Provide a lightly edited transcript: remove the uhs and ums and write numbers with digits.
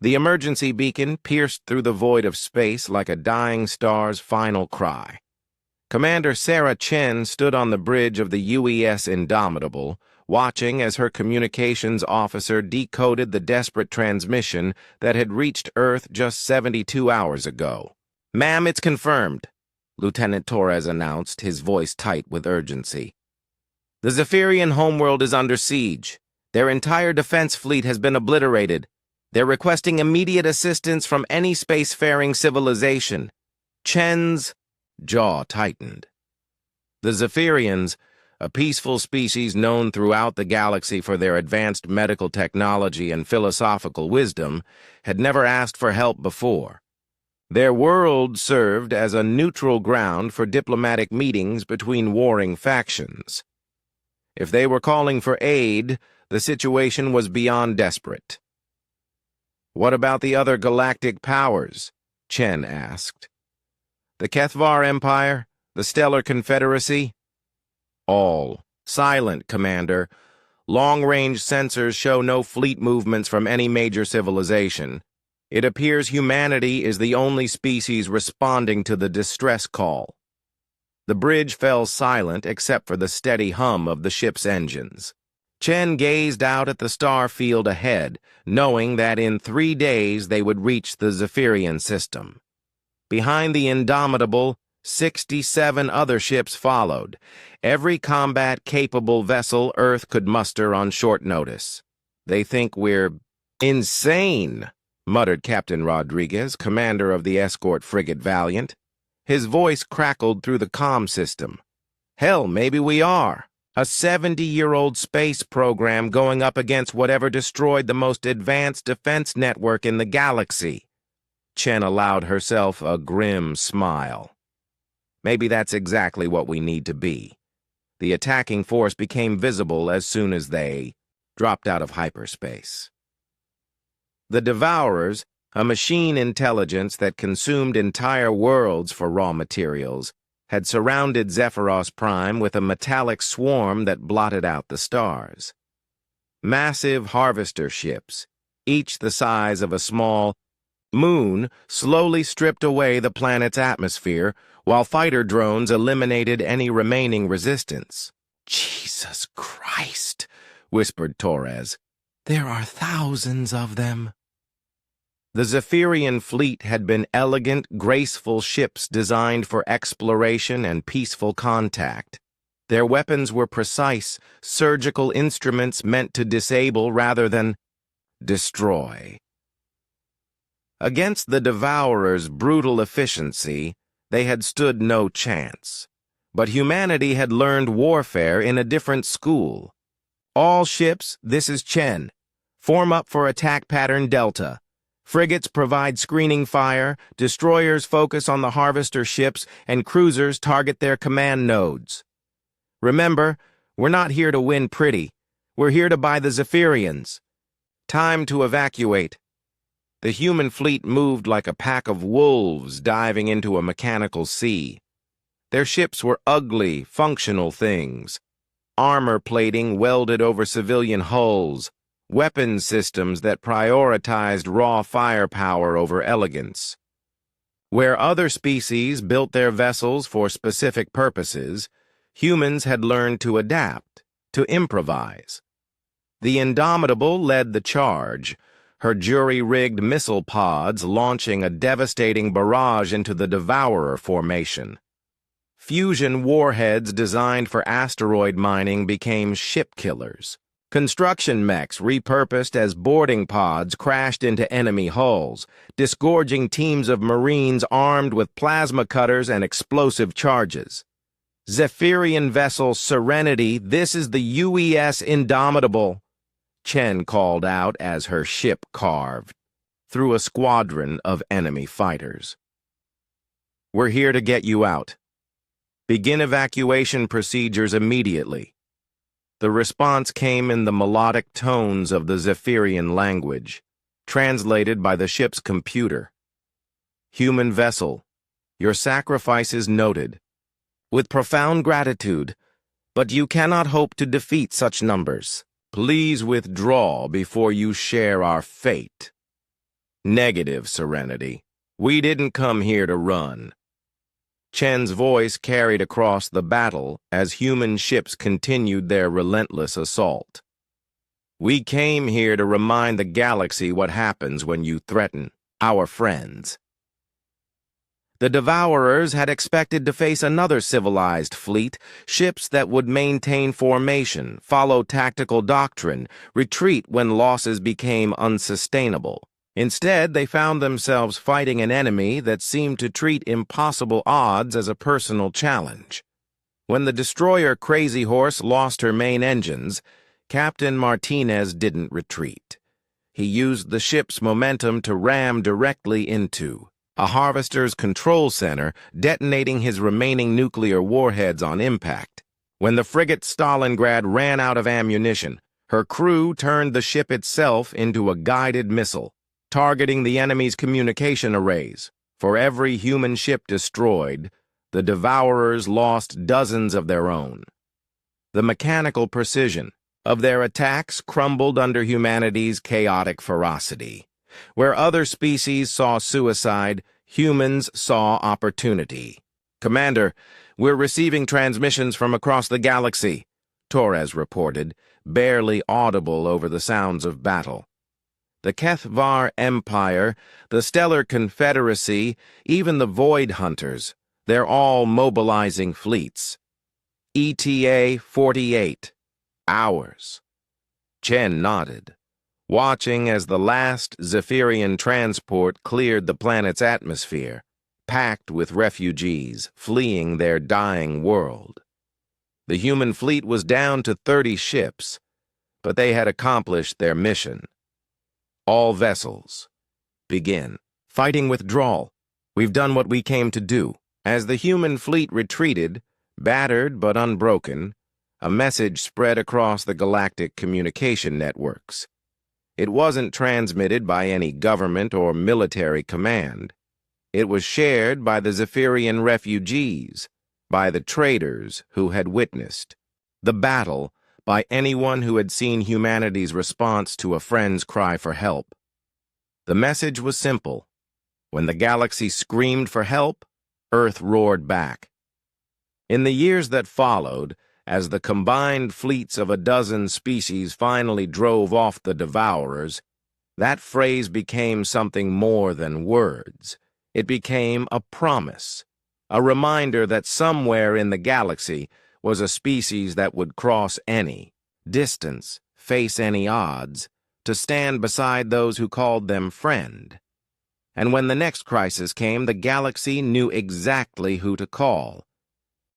The emergency beacon pierced through the void of space like a dying star's final cry. Commander Sarah Chen stood on the bridge of the UES Indomitable, watching as her communications officer decoded the desperate transmission that had reached Earth just 72 hours ago. "Ma'am, it's confirmed," Lieutenant Torres announced, his voice tight with urgency. "The Zephyrian homeworld is under siege. Their entire defense fleet has been obliterated. They're requesting immediate assistance from any spacefaring civilization." Chen's jaw tightened. The Zephyrians, a peaceful species known throughout the galaxy for their advanced medical technology and philosophical wisdom, had never asked for help before. Their world served as a neutral ground for diplomatic meetings between warring factions. If they were calling for aid, the situation was beyond desperate. "What about the other galactic powers?" Chen asked. "The Kethvar Empire? The Stellar Confederacy?" "All. Silent, Commander. Long-range sensors show no fleet movements from any major civilization. It appears humanity is the only species responding to the distress call." The bridge fell silent except for the steady hum of the ship's engines. Chen gazed out at the star field ahead, knowing that in 3 days they would reach the Zephyrian system. Behind the Indomitable, 67 other ships followed, every combat-capable vessel Earth could muster on short notice. "They think we're insane," muttered Captain Rodriguez, commander of the escort frigate Valiant. His voice crackled through the comm system. "Hell, maybe we are. A 70-year-old space program going up against whatever destroyed the most advanced defense network in the galaxy." Chen allowed herself a grim smile. "Maybe that's exactly what we need to be." The attacking force became visible as soon as they dropped out of hyperspace. The Devourers, a machine intelligence that consumed entire worlds for raw materials, had surrounded Zephyros Prime with a metallic swarm that blotted out the stars. Massive harvester ships, each the size of a small moon, slowly stripped away the planet's atmosphere, while fighter drones eliminated any remaining resistance. "Jesus Christ," whispered Torres. "There are thousands of them." The Zephyrian fleet had been elegant, graceful ships designed for exploration and peaceful contact. Their weapons were precise, surgical instruments meant to disable rather than destroy. Against the Devourers' brutal efficiency, they had stood no chance. But humanity had learned warfare in a different school. "All ships, this is Chen. Form up for attack pattern Delta. Frigates provide screening fire, destroyers focus on the harvester ships, and cruisers target their command nodes. Remember, we're not here to win pretty. We're here to buy the Zephyrians. Time to evacuate." The human fleet moved like a pack of wolves diving into a mechanical sea. Their ships were ugly, functional things. Armor plating welded over civilian hulls, weapons systems that prioritized raw firepower over elegance. Where other species built their vessels for specific purposes, humans had learned to adapt, to improvise. The Indomitable led the charge, her jury-rigged missile pods launching a devastating barrage into the Devourer formation. Fusion warheads designed for asteroid mining became ship killers. Construction mechs repurposed as boarding pods crashed into enemy hulls, disgorging teams of Marines armed with plasma cutters and explosive charges. "Zephyrian vessel Serenity, this is the UES Indomitable," Chen called out as her ship carved through a squadron of enemy fighters. "We're here to get you out. Begin evacuation procedures immediately." The response came in the melodic tones of the Zephyrian language, translated by the ship's computer. "Human vessel, your sacrifice is noted. With profound gratitude, but you cannot hope to defeat such numbers. Please withdraw before you share our fate." Negative, Serenity. We didn't come here to run. Chen's voice carried across the battle as human ships continued their relentless assault. We came here to remind the galaxy what happens when you threaten our friends. The Devourers had expected to face another civilized fleet, ships that would maintain formation, follow tactical doctrine, retreat when losses became unsustainable. Instead, they found themselves fighting an enemy that seemed to treat impossible odds as a personal challenge. When the destroyer Crazy Horse lost her main engines, Captain Martinez didn't retreat. He used the ship's momentum to ram directly into a harvester's control center, detonating his remaining nuclear warheads on impact. When the frigate Stalingrad ran out of ammunition, her crew turned the ship itself into a guided missile, targeting the enemy's communication arrays. For every human ship destroyed, the Devourers lost dozens of their own. The mechanical precision of their attacks crumbled under humanity's chaotic ferocity. Where other species saw suicide, humans saw opportunity. "Commander, we're receiving transmissions from across the galaxy," Torres reported, barely audible over the sounds of battle. The Kethvar Empire, the Stellar Confederacy, even the Void Hunters, they're all mobilizing fleets. ETA 48. Hours. Chen nodded, watching as the last Zephyrian transport cleared the planet's atmosphere, packed with refugees fleeing their dying world. The human fleet was down to 30 ships, but they had accomplished their mission. All vessels, begin. Fighting withdrawal. We've done what we came to do. As the human fleet retreated, battered but unbroken, a message spread across the galactic communication networks. It wasn't transmitted by any government or military command. It was shared by the Zephyrian refugees, by the traders who had witnessed the battle, by anyone who had seen humanity's response to a friend's cry for help. The message was simple. When the galaxy screamed for help, Earth roared back. In the years that followed, as the combined fleets of a dozen species finally drove off the Devourers, that phrase became something more than words. It became a promise, a reminder that somewhere in the galaxy was a species that would cross any distance, face any odds, to stand beside those who called them friend. And when the next crisis came, the galaxy knew exactly who to call.